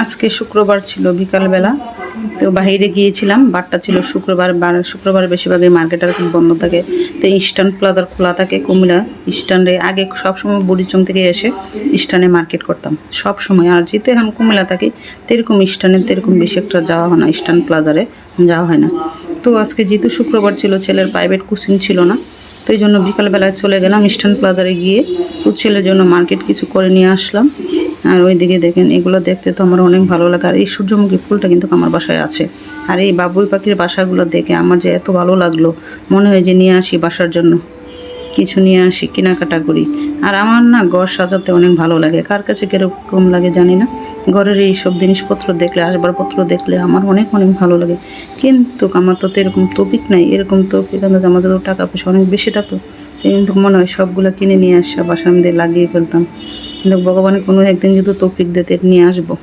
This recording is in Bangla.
আজকে শুক্রবার ছিল বিকালবেলা, তো বাইরে গিয়েছিলাম। বারটা ছিল শুক্রবার, শুক্রবার বেশিরভাগই মার্কেট আর কি বন্ধ থাকে। তো ইস্টার্ন প্লাজার খোলা থাকে কুমিল্লা ইস্টার্নে। আগে সবসময় বুড়িচং থেকে এসে ইস্টার্নে মার্কেট করতাম সব সময়। আর যেহেতু এখন কুমিল্লা থাকি তেরকম ইস্টার্নে তেরকম বেশি একটা যাওয়া হয় না, ইস্টার্ন প্লাজারে যাওয়া হয় না। তো আজকে যেহেতু শুক্রবার ছিল, ছেলের প্রাইভেট কোচিং ছিল না, তো এই জন্য বিকালবেলায় চলে গেলাম ইস্টার্ন প্লাজারে গিয়ে তো ছেলের জন্য মার্কেট কিছু করে নিয়ে আসলাম। আর ওইদিকে দেখেন, এগুলো দেখতে তো আমার অনেক ভালো লাগে। আর এই সূর্যমুখী ফুলটা কিন্তু আমার বাসায় আছে। আর এই বাবুই পাখির বাসাগুলো দেখে আমার যে এত ভালো লাগলো, মনে হয় যে নিয়ে আসি বাসার জন্য কিছু, নিয়ে আসি কেনাকাটা করি। আর আমার না ঘর সাজাতে অনেক ভালো লাগে। কার কাছে কীরকম লাগে জানি না, ঘরের এই সব জিনিসপত্র দেখলে, আসবাবপত্র দেখলে আমার অনেক অনেক ভালো লাগে। কিন্তু আমার তো এরকম তৌফিক নাই। এরকম তৌফিক আমাদের তো টাকা পয়সা অনেক বেশি থাকতো, কিন্তু মনে হয় সবগুলো কিনে নিয়ে আসা বাসার মধ্যে লাগিয়ে ফেলতাম। কিন্তু ভগবানের কোনো একদিন যদি তৌফিক দিতে নিয়ে আসবো।